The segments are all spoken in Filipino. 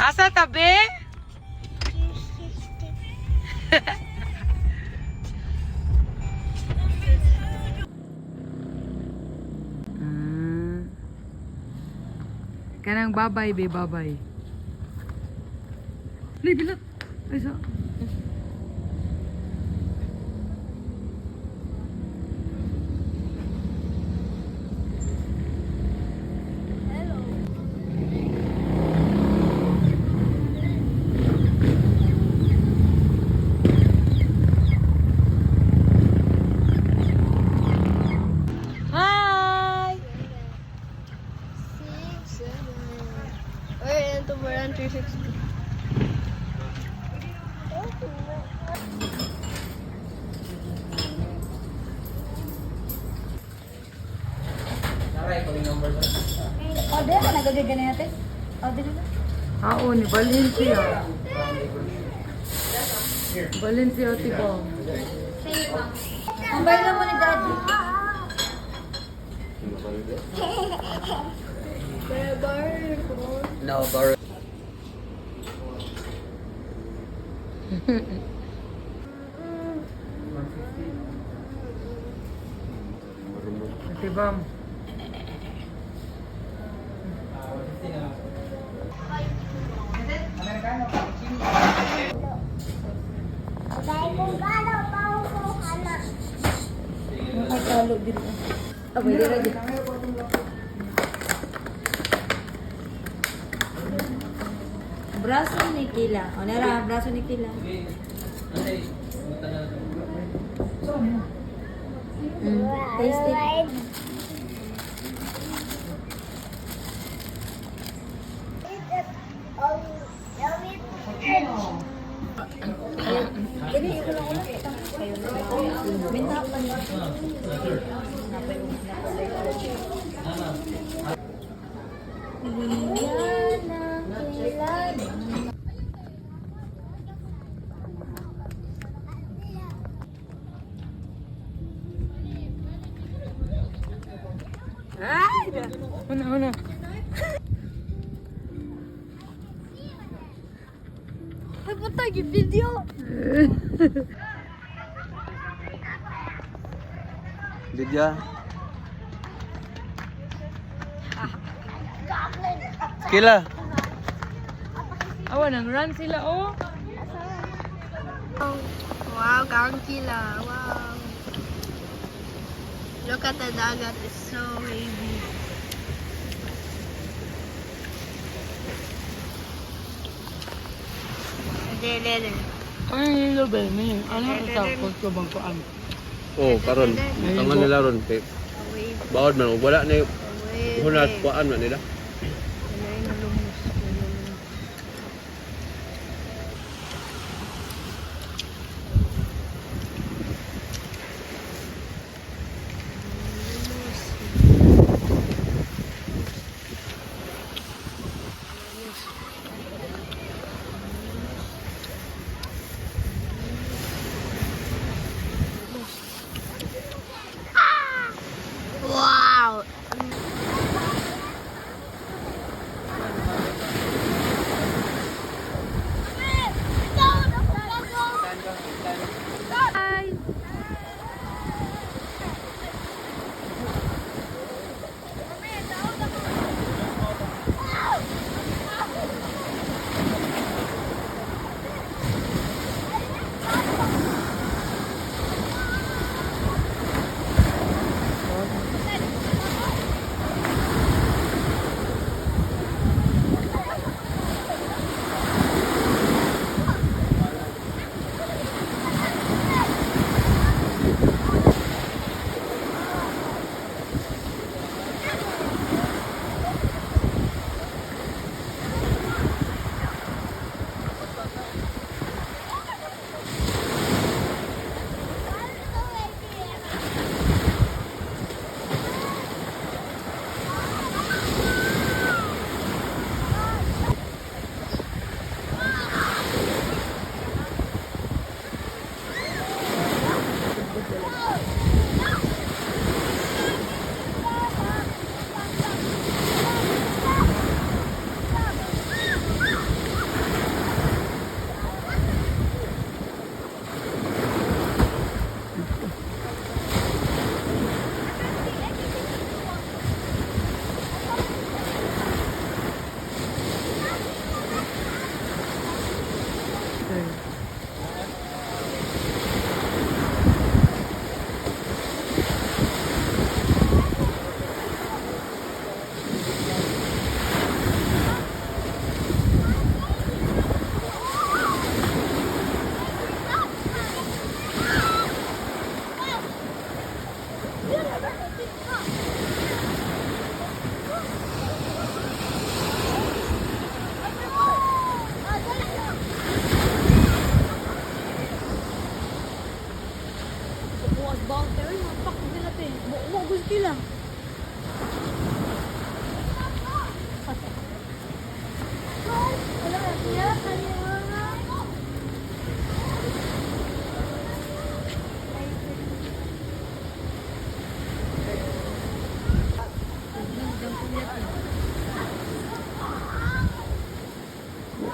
Asa tabi? Kanang babay be babay. Bilat. Ay sa. Hi. 6, 7. We're into Moran 360. Order ka na gagagana natin? Order na. Oo, ni Valencia. Valencia tipo. Ang bayan mo ni Daddy. No, bar. Ate Bam. Nakakalo dito. Abay, dira dito. Braso ni Kila. O, nara, braso ni Kila. Taste it. Ini yung ulang-ulang. Minta pa niya. Una. Ay, puta, yung video. Lydia. Kila. Awa, nang-run sila, oh. Wow, Gangkila. Wow. Look at the dagat. It's so wavy. Dede. Ay, nilo ba? Ano ito? Kung bang kuan? Oh, karon. Tangan nila ron kay Wave. bawod man wala na Wave. hunat kuan man nila. Wow.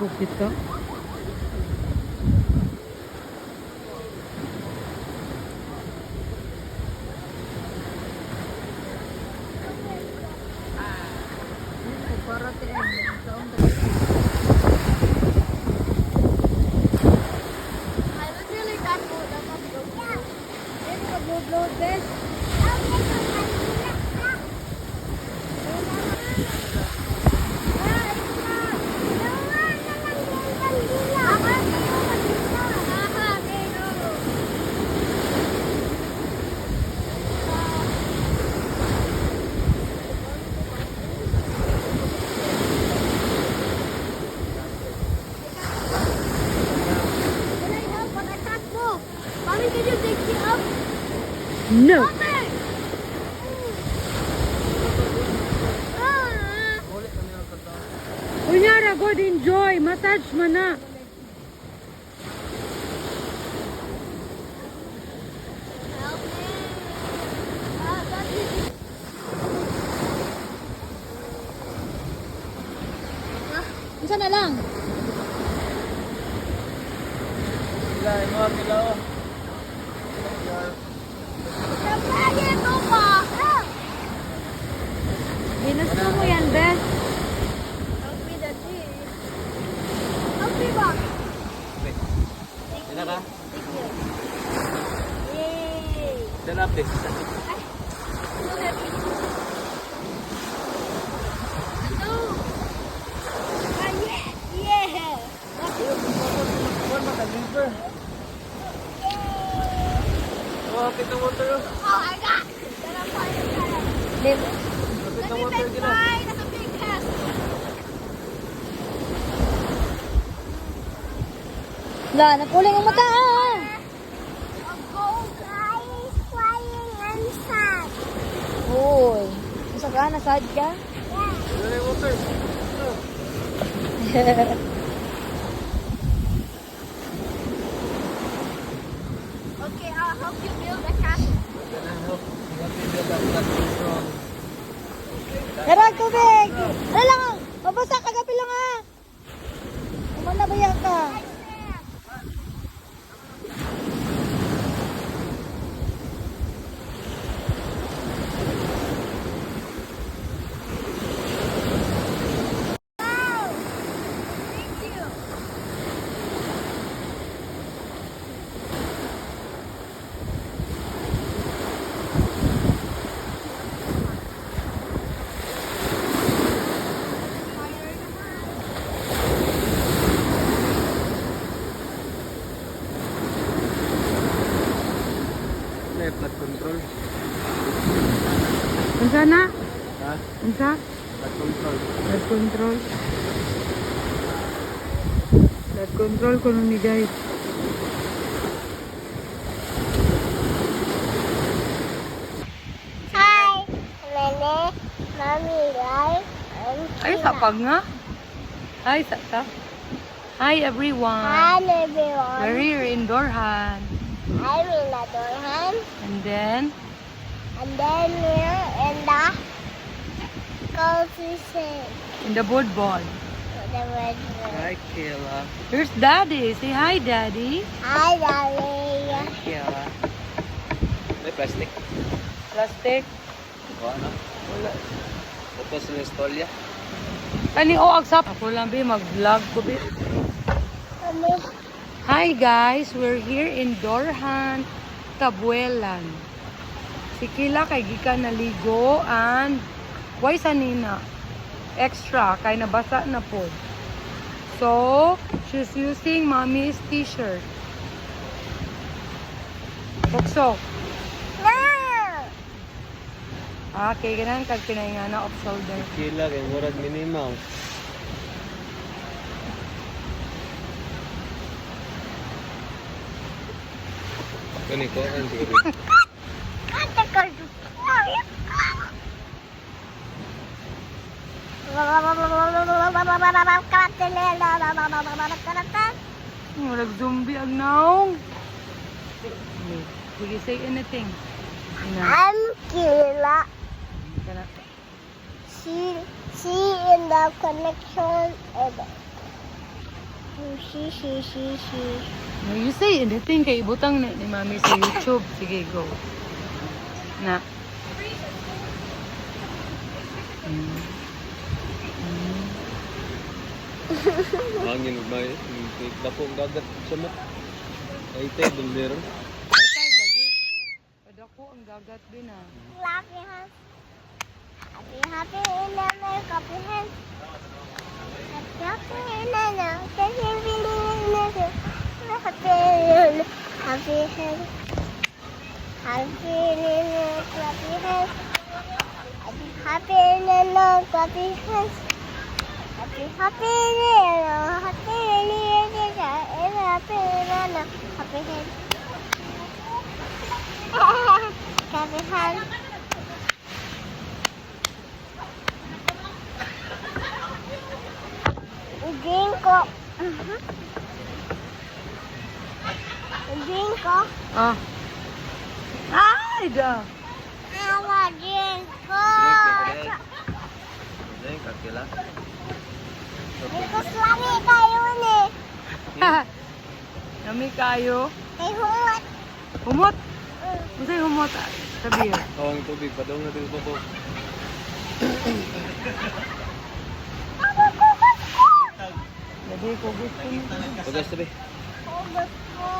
ko kita. Para tiyan. I was really that good. I was so good. It's a blue blue this. Can I help? But I can't move. Mommy, can you take me up? No! Mommy! Ah! Kunyara, God enjoy. Massage mo na. Help me. That's it. Isa na lang. Sampai itu Pak. Ginusto mo yan, be. Help me, Daddy. Help me, Pak. Sila ka? Yay. Sila please. Aduh. Ah, yeah. Yeah. Oh, kita water. Oh my God. Dalam fire. Live. Let me make mine. That's a big test. La, napuling ang mata, ah. A gold guy flying inside. Uy. Masa ka? Nasad ka? Sila yung water. Okay, I'll help you build a castle. Tara, tubig! Ano lang? Mabasa ka, gabi lang, ah. Umanabayan ka. Wow. Thank you. May flood control. Unsa na? Ha? Unsa? Flood control. Blood control. Blood control ko nun ni guys. Hi, Nene, Mommy, Rai, and Ay, sapag nga. Hi, sata. Hi everyone. Hi, everyone. We're here in Dorhan. I'm in the Dorhan, And then, and then we're in the coffee shop. in the board ball. The red one. Hi, Kayla. Here's Daddy. Say hi, Daddy. Hi, darling. Kayla. May plastic. Plastic. O ano? Wala. Ito sa Estolya. Kani o agsap. Ako lang bi mag-vlog ko bi. Mommy, Hi guys, we're here in Dorhan, Tabuelan. Si Kila kay gikan naligo and why sanina? Extra kay nabasa na po. So, she's using mommy's t-shirt. Bukso. no. Kay ganang kag pinaingana of shoulder. Kila kay murag Minnie Mouse. Kani ko ang siguro. Kata ko. Murag zombie ang naong. Sige, say anything. Ina, I'm Kila. kana. See in the connection. Shi. No, you say anything kay ibutang ni mami sa YouTube. Sige, go. Na. Hangin may dapong dagat sa mat. Ay tay dulero. Ay, tay, lagi. Padako ang dagat din ah. Clappy hands. Happy in the milk, clappy hands. Happy in the milk, happy hands. Happy in the clappy hands. Happy in the milk, clappy hands. Happy in the happy hands. Clappy hands. Drink ko. Ah. Ay, da. Awa, drink ko. Drink akila. Because lami kayo ni. Nami kayo. Kay humot. Humot. Unsay humot? Sabi yun. Kawang tubig padong na din babo. Lagi ko gusto nito. Pagas tabi. Humot ko.